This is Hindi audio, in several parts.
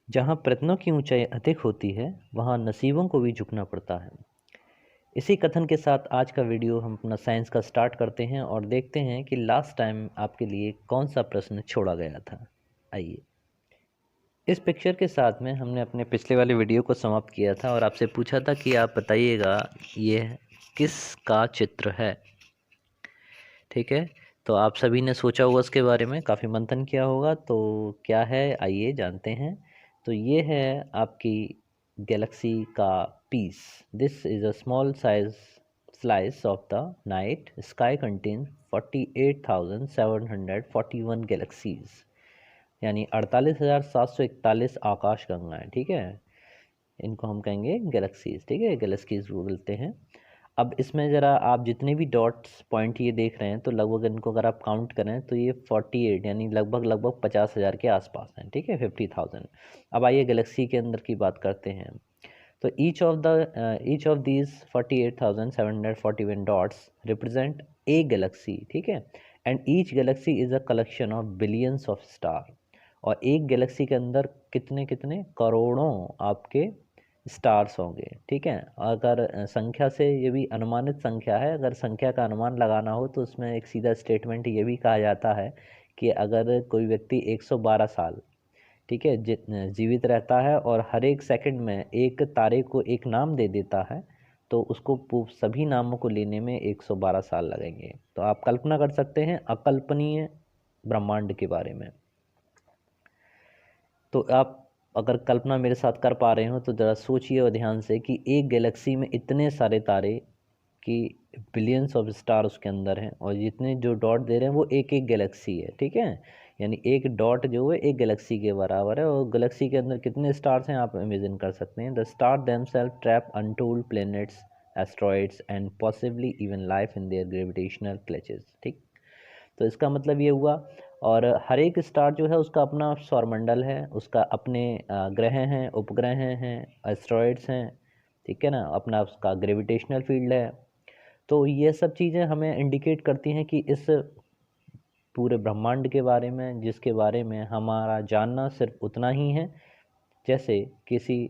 जहाँ प्रयत्नों की ऊंचाई अधिक होती है वहाँ नसीबों को भी झुकना पड़ता है। इसी कथन के साथ आज का वीडियो हम अपना साइंस का स्टार्ट करते हैं और देखते हैं कि लास्ट टाइम आपके लिए कौन सा प्रश्न छोड़ा गया था। आइए, इस पिक्चर के साथ में हमने अपने पिछले वाले वीडियो को समाप्त किया था और आपसे पूछा था कि आप बताइएगा ये किस का चित्र है। ठीक है, तो आप सभी ने सोचा होगा उसके बारे में, काफ़ी मंथन किया होगा। तो क्या है, आइए जानते हैं। तो ये है आपकी गैलेक्सी का पीस। This is a small size slice of the night sky contain 48,741 galaxies, यानी 48,741 आकाश गंगाएं। ठीक है, इनको हम कहेंगे गैलेक्सीज। ठीक है, गैलेक्सीज बोलते हैं। अब इसमें ज़रा आप जितने भी डॉट्स पॉइंट ये देख रहे हैं तो लगभग इनको अगर आप काउंट करें तो ये 48 यानी लगभग 50,000 के आसपास हैं। ठीक है, 50,000। अब आइए गैलेक्सी के अंदर की बात करते हैं। तो each of these 48,741 dots represent a Galaxy. ठीक है, and each Galaxy is a collection of billions of star. और एक गैलेक्सी के अंदर कितने कितने करोड़ों आपके स्टार्स होंगे। ठीक है, अगर संख्या से, ये भी अनुमानित संख्या है, अगर संख्या का अनुमान लगाना हो तो उसमें एक सीधा स्टेटमेंट ये भी कहा जाता है कि अगर कोई व्यक्ति 112 साल, ठीक है, जीवित रहता है और हर एक सेकंड में एक तारे को एक नाम दे देता है तो उसको सभी नामों को लेने में 112 साल लगेंगे। तो आप कल्पना कर सकते हैं अकल्पनीय ब्रह्मांड के बारे में। तो आप अगर कल्पना मेरे साथ कर पा रहे हो तो ज़रा सोचिए और ध्यान से कि एक गैलेक्सी में इतने सारे तारे कि बिलियंस ऑफ स्टार उसके अंदर हैं, और जितने जो डॉट दे रहे हैं वो एक एक गैलेक्सी है। ठीक है, यानी एक डॉट जो है एक गैलेक्सी के बराबर है, और गैलेक्सी के अंदर कितने स्टार्स हैं आप इमेजिन कर सकते हैं। The star themselves trap untold planets, asteroids and possibly even life in their gravitational clutches. ठीक, तो इसका मतलब ये हुआ। और हर एक स्टार जो है उसका अपना सौरमंडल है, उसका अपने ग्रह हैं, उपग्रह हैं, एस्ट्रॉइड्स हैं। ठीक है ना, अपना उसका ग्रेविटेशनल फील्ड है। तो ये सब चीज़ें हमें इंडिकेट करती हैं कि इस पूरे ब्रह्मांड के बारे में, जिसके बारे में हमारा जानना सिर्फ उतना ही है जैसे किसी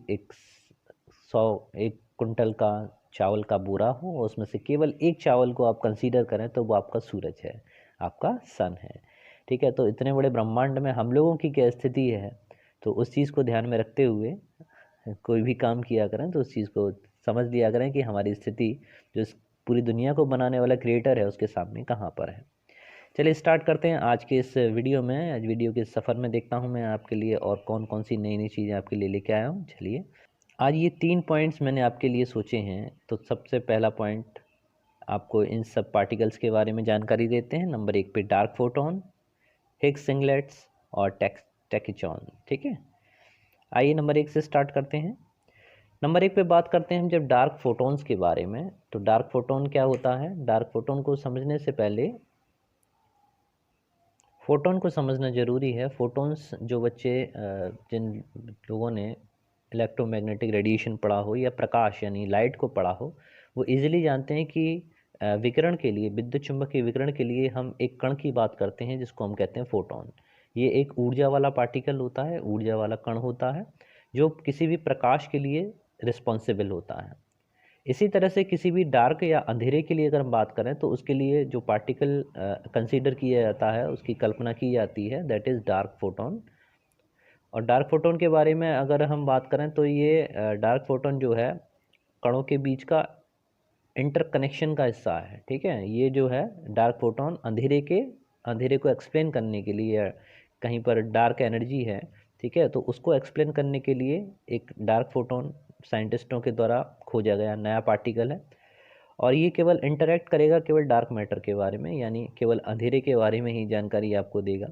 सौ एक कुंटल का चावल का बोरा हो, उसमें से केवल एक चावल को आप कंसीडर करें तो वो आपका सूरज है, आपका सन है। ठीक है, तो इतने बड़े ब्रह्मांड में हम लोगों की क्या स्थिति है, तो उस चीज़ को ध्यान में रखते हुए कोई भी काम किया करें तो उस चीज़ को समझ लिया करें कि हमारी स्थिति जो इस पूरी दुनिया को बनाने वाला क्रिएटर है उसके सामने कहाँ पर है। चलिए स्टार्ट करते हैं आज के इस वीडियो में। आज वीडियो के सफ़र में देखता हूँ मैं आपके लिए और कौन कौन सी नई नई चीज़ें आपके लिए लेके आया हूँ। चलिए, आज ये 3 पॉइंट्स मैंने आपके लिए सोचे हैं। तो सबसे पहला पॉइंट, आपको इन सब पार्टिकल्स के बारे में जानकारी देते हैं। नंबर 1 पे डार्क फोटोन, हिग्स सिंगलेट्स और टैकिचॉन। ठीक है, आइए नंबर 1 से स्टार्ट करते हैं। नंबर 1 पे बात करते हैं हम जब डार्क फोटॉन्स के बारे में। तो डार्क फोटोन क्या होता है? डार्क फोटोन को समझने से पहले फोटोन को समझना ज़रूरी है। फोटोन्स जो बच्चे जिन लोगों ने इलेक्ट्रोमैग्नेटिक रेडिएशन पढ़ा हो या प्रकाश यानी लाइट को पढ़ा हो, वो इजीली जानते हैं कि विकिरण के लिए, विद्युत चुम्बकीय विकिरण के लिए हम एक कण की बात करते हैं जिसको हम कहते हैं फोटोन। ये एक ऊर्जा वाला पार्टिकल होता है, ऊर्जा वाला कण होता है जो किसी भी प्रकाश के लिए रिस्पॉन्सिबल होता है। इसी तरह से किसी भी डार्क या अंधेरे के लिए अगर हम बात करें तो उसके लिए जो पार्टिकल कंसीडर किया जाता है, उसकी कल्पना की जाती है, दैट इज़ डार्क फोटोन। और डार्क फोटोन के बारे में अगर हम बात करें तो ये डार्क फोटोन जो है कणों के बीच का इंटरकनेक्शन का हिस्सा है। ठीक है, ये जो है डार्क फोटोन अंधेरे को एक्सप्लेन करने के लिए, कहीं पर डार्क एनर्जी है, ठीक है, तो उसको एक्सप्लेन करने के लिए एक डार्क फोटोन साइंटिस्टों के द्वारा खोजा गया नया पार्टिकल है। और ये केवल इंटरेक्ट करेगा केवल डार्क मैटर के बारे में, यानी केवल अंधेरे के बारे में ही जानकारी आपको देगा।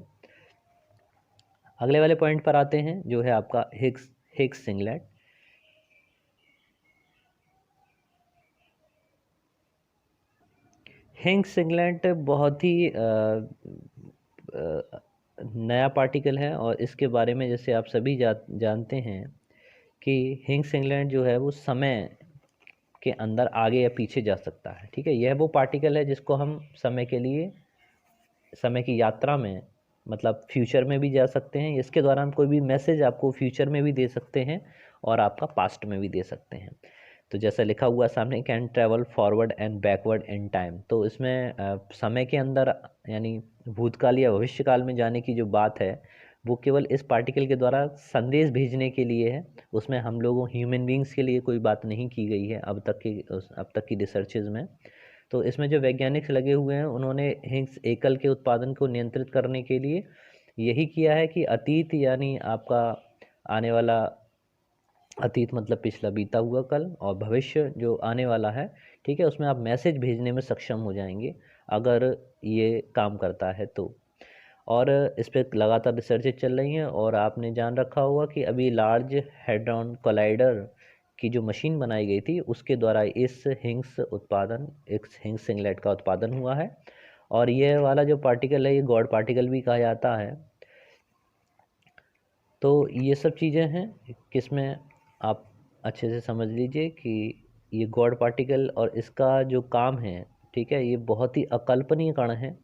अगले वाले पॉइंट पर आते हैं जो है आपका हिग्स सिंगलेट। हिग्स सिंगलेट बहुत ही नया पार्टिकल है, और इसके बारे में जैसे आप सभी जानते हैं कि हिग्स सिंगलेट जो है वो समय के अंदर आगे या पीछे जा सकता है। ठीक है, यह वो पार्टिकल है जिसको हम समय के लिए, समय की यात्रा में मतलब फ्यूचर में भी जा सकते हैं, इसके दौरान कोई भी मैसेज आपको फ्यूचर में भी दे सकते हैं और आपका पास्ट में भी दे सकते हैं। तो जैसा लिखा हुआ सामने, can travel forward and backward in time, तो इसमें समय के अंदर यानी भूतकाल या भविष्यकाल में जाने की जो बात है वो केवल इस पार्टिकल के द्वारा संदेश भेजने के लिए है। उसमें हम लोगों ह्यूमन बींग्स के लिए कोई बात नहीं की गई है अब तक की रिसर्चेज में। तो इसमें जो वैज्ञानिक लगे हुए हैं उन्होंने हिग्स एकल के उत्पादन को नियंत्रित करने के लिए यही किया है कि अतीत यानी आपका आने वाला, अतीत मतलब पिछला बीता हुआ कल, और भविष्य जो आने वाला है, ठीक है, उसमें आप मैसेज भेजने में सक्षम हो जाएंगे अगर ये काम करता है तो। और इस पर लगातार रिसर्चेज चल रही हैं और आपने जान रखा होगा कि अभी लार्ज हेड्रॉन कोलाइडर की जो मशीन बनाई गई थी उसके द्वारा इस हिंग्स सिंगलेट का उत्पादन हुआ है। और ये वाला जो पार्टिकल है ये गॉड पार्टिकल भी कहा जाता है। तो ये सब चीज़ें हैं किसमें आप अच्छे से समझ लीजिए कि ये गॉड पार्टिकल और इसका जो काम है, ठीक है, ये बहुत ही अकल्पनीय कण है।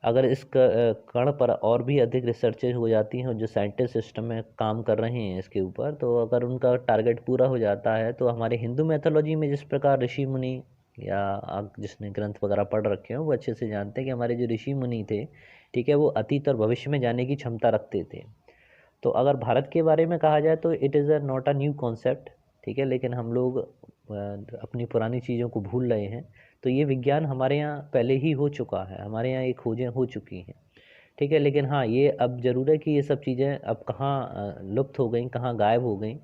अगर इस कण पर और भी अधिक रिसर्चेज हो जाती हैं और जो साइंटिस्ट सिस्टम में काम कर रहे हैं इसके ऊपर, तो अगर उनका टारगेट पूरा हो जाता है तो हमारे हिंदू मैथोलॉजी में जिस प्रकार ऋषि मुनि, या आप जिसने ग्रंथ वगैरह पढ़ रखे हो वो अच्छे से जानते हैं कि हमारे जो ऋषि मुनि थे, ठीक है, वो अतीत और भविष्य में जाने की क्षमता रखते थे। तो अगर भारत के बारे में कहा जाए तो it is not a new concept, ठीक है, लेकिन हम लोग अपनी पुरानी चीज़ों को भूल रहे हैं। तो ये विज्ञान हमारे यहाँ पहले ही हो चुका है, हमारे यहाँ ये खोजें हो चुकी हैं, ठीक है, लेकिन हाँ ये अब ज़रूर है कि ये सब चीज़ें अब कहाँ लुप्त हो गई, कहाँ गायब हो गई,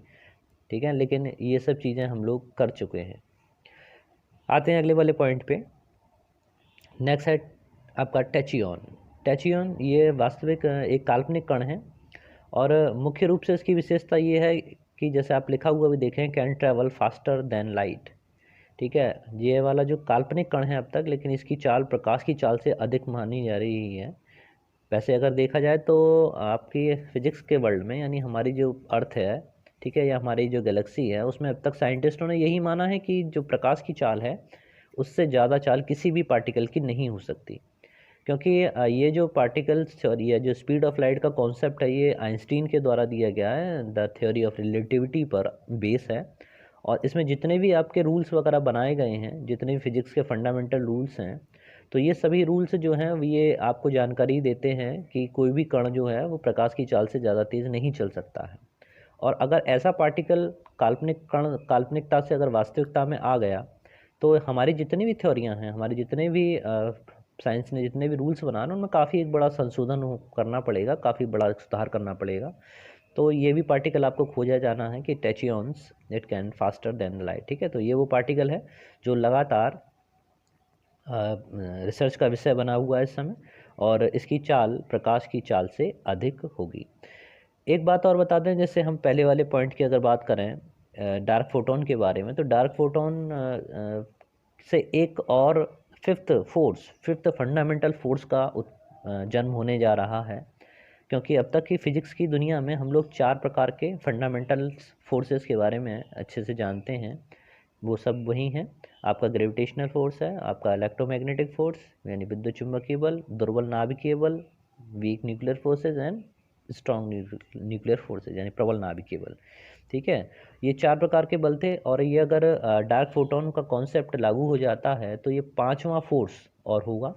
ठीक है, लेकिन ये सब चीज़ें हम लोग कर चुके हैं। आते हैं अगले वाले पॉइंट पे। नेक्स्ट है आपका टैचियन। टैचियन ये वास्तविक एक काल्पनिक कण है और मुख्य रूप से इसकी विशेषता ये है कि जैसे आप लिखा हुआ भी देखें, can travel faster than light, ठीक है, ये वाला जो काल्पनिक कण है अब तक, लेकिन इसकी चाल प्रकाश की चाल से अधिक मानी जा रही है। वैसे अगर देखा जाए तो आपकी फिजिक्स के वर्ल्ड में यानी हमारी जो अर्थ है, ठीक है, या हमारी जो गैलेक्सी है, उसमें अब तक साइंटिस्टों ने यही माना है कि जो प्रकाश की चाल है उससे ज़्यादा चाल किसी भी पार्टिकल की नहीं हो सकती। क्योंकि ये जो पार्टिकल्स और ये जो स्पीड ऑफ लाइट का कॉन्सेप्ट है ये आइंस्टीन के द्वारा दिया गया है, द थ्योरी ऑफ रिलेटिविटी पर बेस है। और इसमें जितने भी आपके रूल्स वगैरह बनाए गए हैं, जितने भी फिजिक्स के फंडामेंटल रूल्स हैं, तो ये सभी रूल्स जो हैं ये आपको जानकारी देते हैं कि कोई भी कण जो है वो प्रकाश की चाल से ज़्यादा तेज़ नहीं चल सकता है। और अगर ऐसा पार्टिकल काल्पनिक कण काल्पनिकता से अगर वास्तविकता में आ गया तो हमारी जितनी भी थ्योरियाँ हैं, हमारे जितने भी साइंस ने जितने भी रूल्स बनाए उनमें काफ़ी एक बड़ा संशोधन करना पड़ेगा, काफ़ी बड़ा सुधार करना पड़ेगा। तो ये भी पार्टिकल आपको खोजा जाना है कि tachyons it can faster than light, ठीक है, तो ये वो पार्टिकल है जो लगातार रिसर्च का विषय बना हुआ है इस समय, और इसकी चाल प्रकाश की चाल से अधिक होगी। एक बात और बता दें, जैसे हम पहले वाले पॉइंट की अगर बात करें डार्क फोटोन के बारे में, तो डार्क फोटोन से एक और फिफ्थ फंडामेंटल फोर्स का जन्म होने जा रहा है। क्योंकि अब तक की फिजिक्स की दुनिया में हम लोग 4 प्रकार के फंडामेंटल फोर्सेस के बारे में अच्छे से जानते हैं। वो सब वही हैं, आपका ग्रेविटेशनल फोर्स है, आपका इलेक्ट्रोमैग्नेटिक फोर्स यानी विद्युत चुंबकीय बल, दुर्बल नाभिकीय बल, weak nuclear forces and strong nuclear forces यानी प्रबल नाभिकीय बल, ठीक है। ये 4 प्रकार के बल थे और ये अगर डार्क फोटोन का कॉन्सेप्ट लागू हो जाता है तो ये 5वां फोर्स और होगा,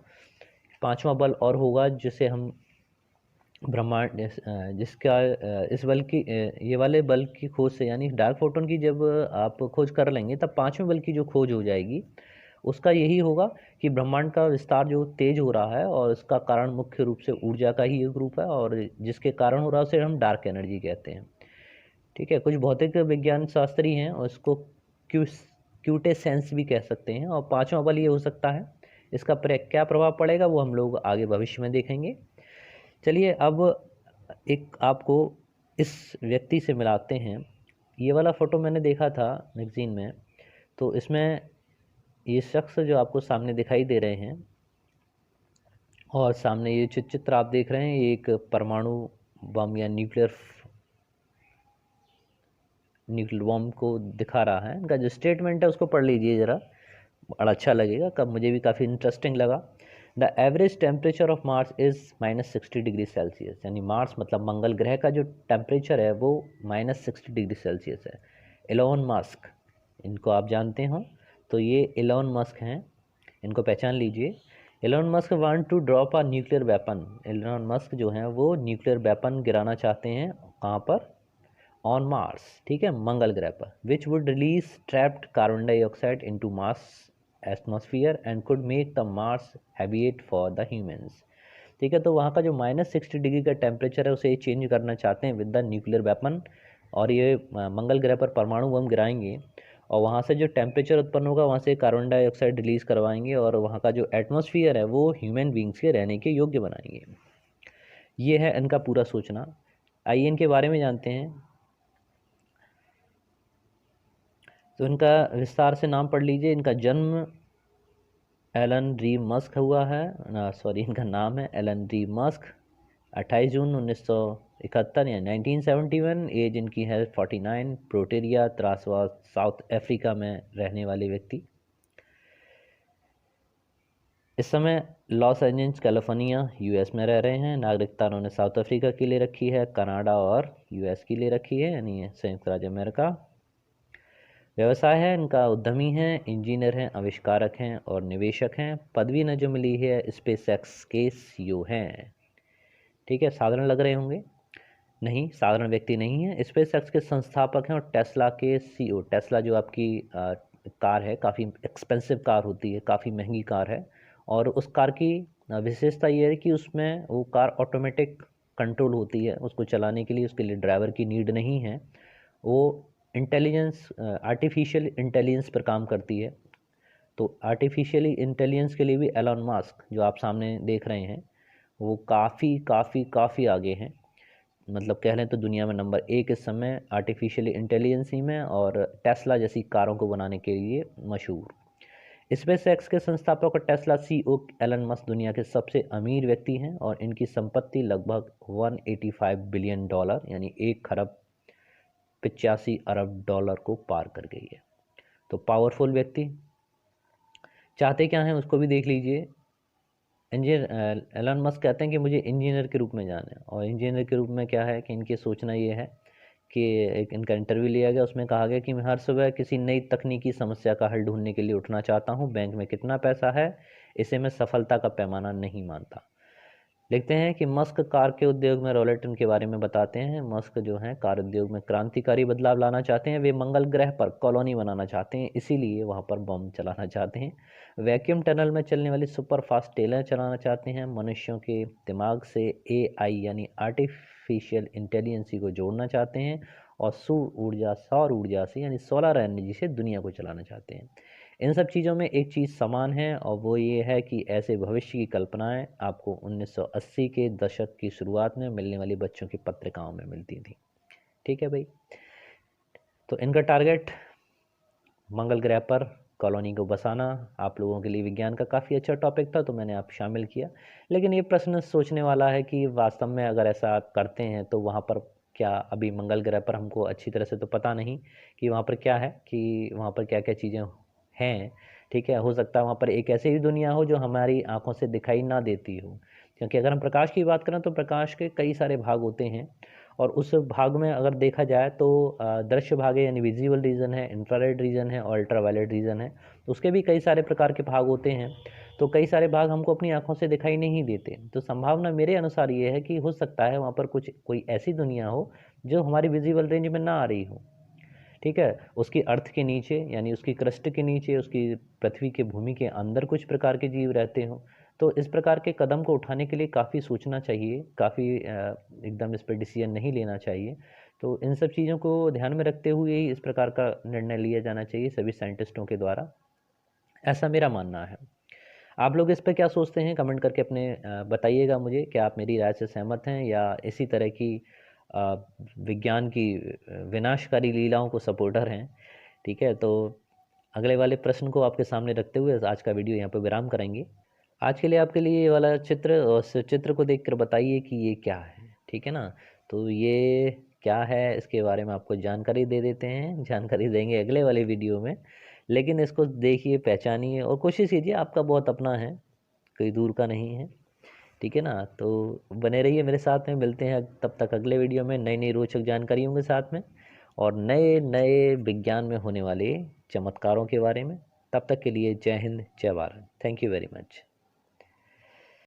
5वां बल और होगा, जिसे हम ब्रह्मांड जिसका इस बल की ये वाले बल की खोज से यानी डार्क फोटोन की जब आप खोज कर लेंगे तब 5वें बल की जो खोज हो जाएगी उसका यही होगा कि ब्रह्मांड का विस्तार जो तेज हो रहा है और इसका कारण मुख्य रूप से ऊर्जा का ही एक रूप है और जिसके कारण हो रहा है उसे हम डार्क एनर्जी कहते हैं, ठीक है। कुछ भौतिक विज्ञान शास्त्री हैं और इसको क्यूटेसेंस भी कह सकते हैं। और 5वां बल ये हो सकता है, इसका क्या प्रभाव पड़ेगा वो हम लोग आगे भविष्य में देखेंगे। चलिए अब एक आपको इस व्यक्ति से मिलाते हैं। ये वाला फ़ोटो मैंने देखा था मैगज़ीन में, तो इसमें ये शख्स जो आपको सामने दिखाई दे रहे हैं और सामने ये चित्र आप देख रहे हैं, ये एक परमाणु बम या न्यूक्लियर बम को दिखा रहा है। इनका जो स्टेटमेंट है उसको पढ़ लीजिए ज़रा, बड़ा अच्छा लगेगा, कब मुझे भी काफ़ी इंटरेस्टिंग लगा। The average temperature of Mars is -60 degree Celsius, यानी मार्स मतलब मंगल ग्रह का जो टेम्परेचर है वो -60 डिग्री सेल्सियस है। एलोन मस्क, इनको आप जानते हो, तो ये एलोन मस्क हैं, इनको पहचान लीजिए। Elon Musk want to drop a nuclear weapon, Elon Musk जो हैं वो न्यूक्लियर वेपन गिराना चाहते हैं, कहाँ पर, ऑन मार्स, ठीक है, मंगल ग्रह पर, which would release trapped carbon dioxide into Mars atmosphere and could make the Mars habitat for the humans. ठीक है, तो वहाँ का जो -60 डिग्री का टेम्परेचर है उसे चेंज करना चाहते हैं विद द न्यूक्लियर वेपन, और ये मंगल ग्रह पर परमाणु बम गिराएंगे और वहाँ से जो टेम्परेचर उत्पन्न होगा वहाँ से कार्बन डाइऑक्साइड रिलीज़ करवाएंगे और वहाँ का जो एटमॉस्फेयर है वो ह्यूमन बींग्स के रहने के योग्य बनाएंगे। ये है इनका पूरा सोचना। आइए इनके बारे में जानते हैं। तो इनका विस्तार से नाम पढ़ लीजिए। इनका जन्म एलन डी मस्क हुआ है, इनका नाम है एलन डी मस्क, 28 जून 1971 या 1971। एज इनकी है 49। प्रोटेरिया त्रासवा, साउथ अफ्रीका में रहने वाले व्यक्ति। इस समय लॉस एंजल्स कैलिफोर्निया यूएस में रह रहे हैं। नागरिकता उन्होंने साउथ अफ्रीका के लिए रखी है, कनाडा और यूएस के लिए रखी है, यानी संयुक्त राज्य अमेरिका। व्यवसाय है इनका उद्यमी हैं, इंजीनियर हैं, आविष्कारक हैं और निवेशक हैं। पदवी इन्हें जो मिली है स्पेस एक्स के सीईओ हैं। ठीक है, साधारण लग रहे होंगे, नहीं साधारण व्यक्ति नहीं है। स्पेस एक्स के संस्थापक हैं और टेस्ला के सीईओ। टेस्ला जो आपकी कार है, काफ़ी एक्सपेंसिव कार होती है, काफ़ी महंगी कार है, और उस कार की विशेषता ये है कि उसमें वो कार ऑटोमेटिक कंट्रोल होती है, उसको चलाने के लिए उसके लिए ड्राइवर की नीड नहीं है, वो इंटेलिजेंस आर्टिफिशियल इंटेलिजेंस पर काम करती है। तो आर्टिफिशियली इंटेलिजेंस के लिए भी एलन मस्क जो आप सामने देख रहे हैं वो काफ़ी काफ़ी काफ़ी आगे हैं। मतलब कह लें तो दुनिया में नंबर 1 इस समय आर्टिफिशियल इंटेलिजेंस ही में, और टेस्ला जैसी कारों को बनाने के लिए मशहूर। स्पेस एक्स के संस्थापक और टेस्ला सीईओ एलन मस्क दुनिया के सबसे अमीर व्यक्ति हैं और इनकी संपत्ति लगभग $185 बिलियन यानी 1 खरब 85 अरब डॉलर को पार कर गई है। तो पावरफुल व्यक्ति। चाहते क्या हैं उसको भी देख लीजिए। इंजीनियर एलन मस्क कहते हैं कि मुझे इंजीनियर के रूप में जाना है, और इंजीनियर के रूप में क्या है कि इनकी सोचना ये है कि एक इनका इंटरव्यू लिया गया, उसमें कहा गया कि मैं हर सुबह किसी नई तकनीकी समस्या का हल ढूंढने के लिए उठना चाहता हूँ। बैंक में कितना पैसा है इसे मैं सफलता का पैमाना नहीं मानता। लिखते हैं कि मस्क कार के उद्योग में रोलेटन के बारे में बताते हैं। मस्क जो हैं कार उद्योग में क्रांतिकारी बदलाव लाना चाहते हैं। वे मंगल ग्रह पर कॉलोनी बनाना चाहते हैं, इसीलिए वहाँ पर बम चलाना चाहते हैं। वैक्यूम टनल में चलने वाली सुपर फास्ट ट्रेनें चलाना चाहते हैं। मनुष्यों के दिमाग से एआई यानी आर्टिफिशियल इंटेलिजेंसी को जोड़ना चाहते हैं, और सौर ऊर्जा से यानी सोलर एनर्जी से दुनिया को चलाना चाहते हैं। इन सब चीज़ों में एक चीज़ समान है, और वो ये है कि ऐसे भविष्य की कल्पनाएं आपको 1980 के दशक की शुरुआत में मिलने वाली बच्चों की पत्रिकाओं में मिलती थी। ठीक है भाई, तो इनका टारगेट मंगल ग्रह पर कॉलोनी को बसाना आप लोगों के लिए विज्ञान का काफ़ी अच्छा टॉपिक था, तो मैंने आप शामिल किया। लेकिन ये प्रश्न सोचने वाला है कि वास्तव में अगर ऐसा करते हैं तो वहाँ पर क्या, अभी मंगल ग्रह पर हमको अच्छी तरह से तो पता नहीं कि वहाँ पर क्या है, कि वहाँ पर क्या क्या चीज़ें हैं। ठीक है, हो सकता है वहाँ पर एक ऐसी ही दुनिया हो जो हमारी आंखों से दिखाई ना देती हो, क्योंकि अगर हम प्रकाश की बात करें तो प्रकाश के कई सारे भाग होते हैं, और उस भाग में अगर देखा जाए तो दृश्य भाग है यानी विजिबल रीजन है, इंफ्रारेड रीजन है और अल्ट्रावायलेट रीजन है, तो उसके भी कई सारे प्रकार के भाग होते हैं। तो कई सारे भाग हमको अपनी आंखों से दिखाई नहीं देते, तो संभावना मेरे अनुसार ये है कि हो सकता है वहाँ पर कोई ऐसी दुनिया हो जो हमारी विजिबल रेंज में ना आ रही हो। ठीक है, उसकी अर्थ के नीचे यानी उसकी क्रस्ट के नीचे, उसकी पृथ्वी के भूमि के अंदर कुछ प्रकार के जीव रहते हों। तो इस प्रकार के कदम को उठाने के लिए काफ़ी सोचना चाहिए, काफ़ी एकदम इस पर डिसीजन नहीं लेना चाहिए। तो इन सब चीज़ों को ध्यान में रखते हुए ही इस प्रकार का निर्णय लिया जाना चाहिए सभी साइंटिस्टों के द्वारा, ऐसा मेरा मानना है। आप लोग इस पर क्या सोचते हैं, कमेंट करके अपने बताइएगा मुझे। क्या आप मेरी राय से सहमत हैं या इसी तरह की अ, विज्ञान की विनाशकारी लीलाओं को सपोर्टर हैं? ठीक है, तो अगले वाले प्रश्न को आपके सामने रखते हुए आज का वीडियो यहाँ पर विराम करेंगे। आज के लिए आपके लिए ये वाला चित्र, और उस चित्र को देखकर बताइए कि ये क्या है। ठीक है ना, तो ये क्या है इसके बारे में आपको जानकारी दे देते हैं, जानकारी देंगे अगले वाले वीडियो में। लेकिन इसको देखिए, पहचानिए और कोशिश कीजिए, आपका बहुत अपना है, कोई दूर का नहीं है। ठीक है ना, तो बने रहिए मेरे साथ में, मिलते हैं तब तक अगले वीडियो में नई नई रोचक जानकारियों के साथ में और नए नए विज्ञान में होने वाले चमत्कारों के बारे में। तब तक के लिए जय हिंद, जय Bharat. Thank you very much.